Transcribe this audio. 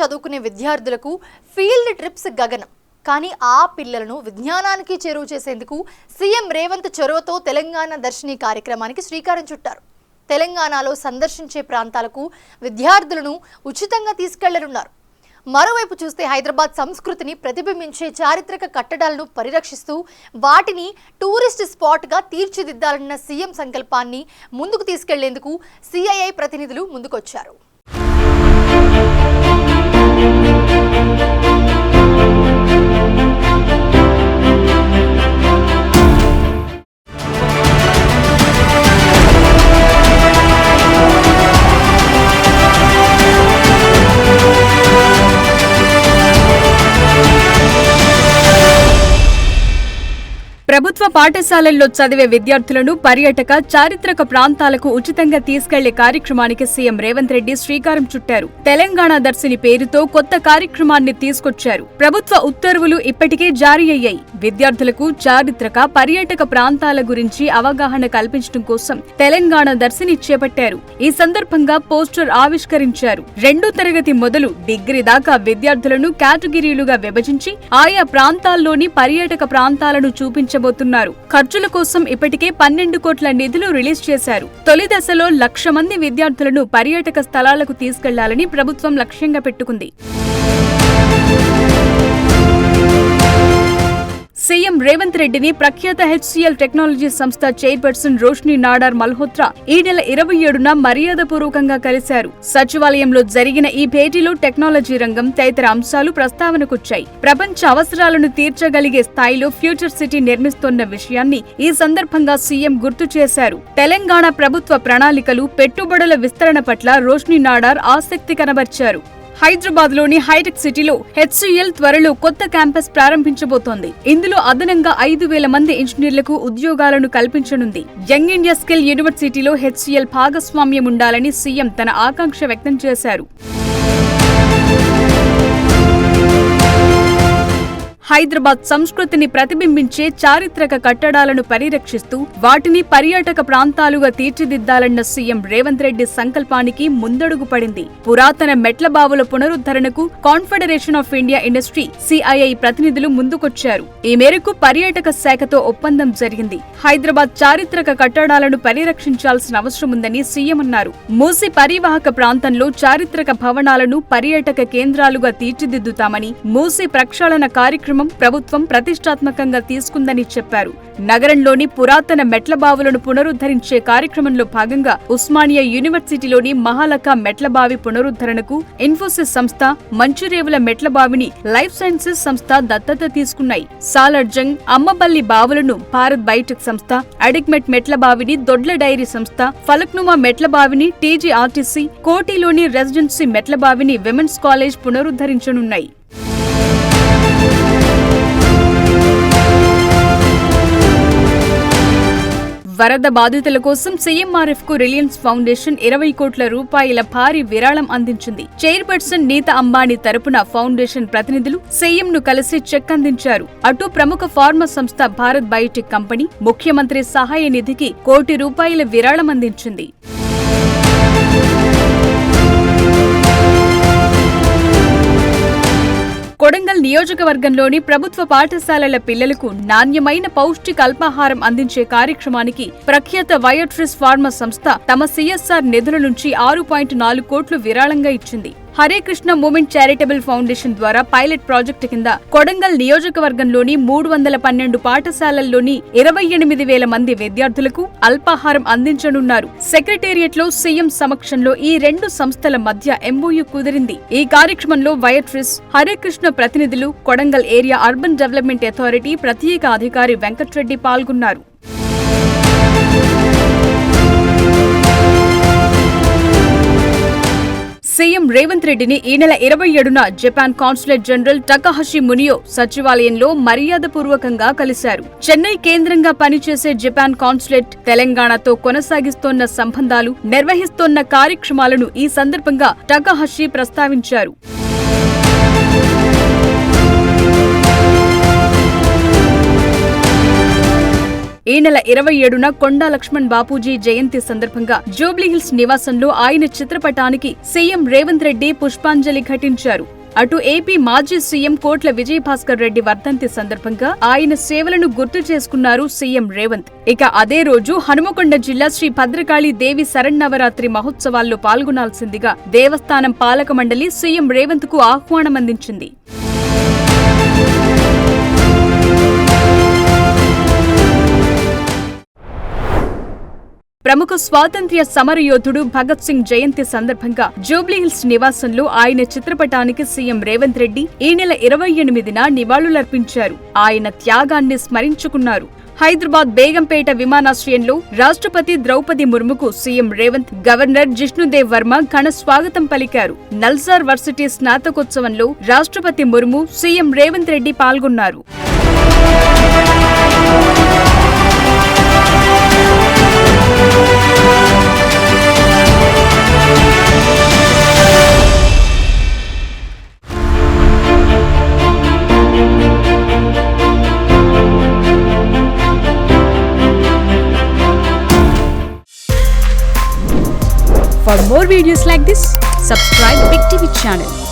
చదువుకునే విద్యార్థులకు field trips గగనం. కానీ ఆ పిల్లలను విజ్ఞానానికి చేరువ చేసేందుకు సీఎం రేవంత్ చొరవతో తెలంగాణ దర్శిని కార్యక్రమానికి శ్రీకారం చుట్టారు. తెలంగాణలో సందర్శించే ప్రాంతాలకు విద్యార్థులను ఉచితంగా తీసుకెళ్లనున్నారు. మరోవైపు చూస్తే హైదరాబాద్ సంస్కృతిని ప్రతిబింబించే చారిత్రక కట్టడాలను పరిరక్షిస్తూ వాటిని టూరిస్ట్ స్పాట్గా తీర్చిదిద్దాలన్న సీఎం సంకల్పాన్ని ముందుకు తీసుకెళ్లేందుకు సిఐఐ ప్రతినిధులు ముందుకొచ్చారు. ప్రభుత్వ పాఠశాలల్లో చదివే విద్యార్థులను పర్యాటక చారిత్రక ప్రాంతాలకు ఉచితంగా తీసుకెళ్లే కార్యక్రమానికి సీఎం రేవంత్ రెడ్డి శ్రీకారం చుట్టారు. తెలంగాణ దర్శిని పేరుతో కొత్త కార్యక్రమాన్ని తీసుకొచ్చారు. ప్రభుత్వ ఉత్తర్వులు ఇప్పటికే జారీ అయ్యాయి. విద్యార్థులకు చారిత్రక పర్యాటక ప్రాంతాల గురించి అవగాహన కల్పించడం కోసం తెలంగాణ దర్శిని చేపట్టారు. ఈ సందర్భంగా పోస్టర్ ఆవిష్కరించారు. 2వ తరగతి మొదలు డిగ్రీ దాకా విద్యార్థులను కేటగిరీలుగా విభజించి ఆయా ప్రాంతాల్లోని పర్యాటక ప్రాంతాలను చూపించబోతున్నారు. ఖర్చుల కోసం ఇప్పటికే 12 కోట్ల నిధులు రిలీజ్ చేశారు. తొలి దశలో 1,00,000 మంది విద్యార్థులను పర్యాటక స్థలాలకు తీసుకెళ్లాలని ప్రభుత్వం లక్ష్యంగా పెట్టుకుంది. సీఎం రేవంత్ రెడ్డిని ప్రఖ్యాత హెచ్సిఎల్ టెక్నాలజీ సంస్థ చైర్పర్సన్ రోష్ని నాడార్ మల్హోత్రా ఈ నెల 27న మర్యాదపూర్వకంగా కలిశారు. సచివాలయంలో జరిగిన ఈ భేటీలో టెక్నాలజీ రంగం తదితర అంశాలు ప్రస్తావనకొచ్చాయి. ప్రపంచ అవసరాలను తీర్చగలిగే స్థాయిలో ఫ్యూచర్ సిటీ నిర్మిస్తోన్న విషయాన్ని ఈ సందర్భంగా సీఎం గుర్తు చేశారు. తెలంగాణ ప్రభుత్వ ప్రణాళికలు, పెట్టుబడుల విస్తరణ పట్ల రోష్ని నాడార్ ఆసక్తి కనబర్చారు. హైదరాబాద్ లోని హైటెక్ సిటీలో హెచ్సిఎల్ త్వరలో కొత్త క్యాంపస్ ప్రారంభించబోతోంది. ఇందులో అదనంగా 5,000 మంది ఇంజనీర్లకు ఉద్యోగాలను కల్పించనుంది. యంగ్ ఇండియా స్కిల్ యూనివర్సిటీలో హెచ్సిఎల్ భాగస్వామ్యం ఉండాలని సీఎం తన ఆకాంక్ష వ్యక్తం చేశారు. హైదరాబాద్ సంస్కృతిని ప్రతిబింబించే చారిత్రక కట్టడాలను పరిరక్షిస్తూ వాటిని పర్యాటక ప్రాంతాలుగా తీర్చిదిద్దాలన్న సీఎం రేవంత్ రెడ్డి సంకల్పానికి ముందడుగు పడింది. పురాతన మెట్లబావుల పునరుద్ధరణకు confederation of India industry CII ప్రతినిధులు ముందుకొచ్చారు. ఈ మేరకు పర్యాటక శాఖతో ఒప్పందం జరిగింది. హైదరాబాద్ చారిత్రక కట్టడాలను పరిరక్షించాల్సిన అవసరం ఉందని సీఎం అన్నారు. మూసీ పరివాహక ప్రాంతంలో చారిత్రక భవనాలను పర్యాటక కేంద్రాలుగా తీర్చిదిద్దుతామని, మూసీ ప్రక్షాళన కార్యక్రమం ప్రభుత్వం ప్రతిష్టాత్మకంగా తీసుకుందని చెప్పారు. నగరంలోని పురాతన మెట్లబావులను పునరుద్ధరించే కార్యక్రమంలో భాగంగా ఉస్మానియా యూనివర్సిటీలోని మహాలఖా మెట్లబావి పునరుద్ధరణకు ఇన్ఫోసిస్ సంస్థ, మంచురేవుల మెట్లబావిని లైఫ్ సైన్సెస్ సంస్థ దత్తత తీసుకున్నాయి. సాలర్జంగ్, అమ్మబల్లి బావులను భారత్ బయోటెక్ సంస్థ, అడిగ్మెట్ మెట్లబావిని దొడ్ల డైరీ సంస్థ, ఫలక్నుమా మెట్లబావిని టీజీఆర్టీసీ, కోటిలోని రెసిడెన్సీ మెట్లబావిని విమెన్స్ కాలేజ్ పునరుద్ధరించనున్నాయి. వరద బాధితుల కోసం సీఎంఆర్ఎఫ్ కు రిలయన్స్ ఫౌండేషన్ 20 కోట్ల రూపాయల భారీ విరాళం అందించింది. చైర్పర్సన్ నీతా అంబానీ తరపున ఫౌండేషన్ ప్రతినిధులు సీఎంను కలిసి చెక్ అందించారు. అటు ప్రముఖ ఫార్మా సంస్థ భారత్ బయోటెక్ కంపెనీ ముఖ్యమంత్రి సహాయ నిధికి 1 కోటి రూపాయల విరాళం అందించింది. కొడంగల్ నియోజకవర్గంలోని ప్రభుత్వ పాఠశాలల పిల్లలకు నాణ్యమైన పౌష్టిక అల్పాహారం అందించే కార్యక్రమానికి ప్రఖ్యాత వయోట్రిస్ ఫార్మా సంస్థ తమ సిఎస్ఆర్ నిధుల నుంచి 6.4 కోట్లు విరాళంగా ఇచ్చింది. Hare Krishna movement charitable foundation ద్వారా పైలట్ ప్రాజెక్టు కింద కొడంగల్ నియోజకవర్గంలోని 312 పాఠశాలల్లోని 28,000 మంది విద్యార్థులకు అల్పాహారం అందించనున్నారు. సెక్రటేరియట్ లో సీఎం సమక్షంలో ఈ 2 సంస్థల మధ్య ఎంఓయూ కుదిరింది. ఈ కార్యక్రమంలో వయోట్రిస్, హరే కృష్ణ ప్రతినిధులు, Kodangal area urban development authority ప్రత్యేక అధికారి వెంకట్రెడ్డి పాల్గొన్నారు. సీఎం రేవంత్ రెడ్డిని ఈ నెల 27న జపాన్ కాన్సులేట్ జనరల్ టకహషి మునియో సచివాలయంలో మర్యాదపూర్వకంగా కలిశారు. చెన్నై కేంద్రంగా పనిచేసే జపాన్ కాన్సులేట్ తెలంగాణతో కొనసాగిస్తోన్న సంబంధాలు, నిర్వహిస్తోన్న కార్యక్రమాలను ఈ సందర్భంగా టకహషి ప్రస్తావించారు. ఈ నెల 27న కొండా లక్ష్మణ్ బాపూజీ జయంతి సందర్భంగా జూబ్లీహిల్స్ నివాసంలో ఆయన చిత్రపటానికి సీఎం రేవంత్ రెడ్డి పుష్పాంజలి ఘటించారు. అటు ఏపీ మాజీ సీఎం కోట్ల విజయభాస్కర్ రెడ్డి వర్ధంతి సందర్భంగా ఆయన సేవలను గుర్తు చేసుకున్నారు సీఎం రేవంత్. ఇక అదే రోజు హనుమకొండ జిల్లా శ్రీ భద్రకాళి దేవి శరన్నవరాత్రి మహోత్సవాల్లో పాల్గొనాల్సిందిగా దేవస్థానం పాలక మండలి సీఎం రేవంత్ కు ఆహ్వానం అందించింది. ప్రముఖ స్వాతంత్ర్య సమరయోధుడు భగత్ సింగ్ జయంతి సందర్భంగా జూబ్లీహిల్స్ నివాసంలో ఆయన చిత్రపటానికి సీఎం రేవంత్ రెడ్డి ఈ నెల 28న నివాళులర్పించారు. ఆయన త్యాగాన్ని స్మరించుకున్నారు. హైదరాబాద్ బేగంపేట విమానాశ్రయంలో రాష్ట్రపతి ద్రౌపది ముర్ముకు సీఎం రేవంత్, గవర్నర్ జిష్ణుదేవ్ వర్మ ఘన స్వాగతం పలికారు. నల్సార్ వర్సిటీ స్నాతకోత్సవంలో రాష్ట్రపతి ముర్ము, సీఎం రేవంత్ రెడ్డి పాల్గొన్నారు. For more videos like this, subscribe Big TV channel.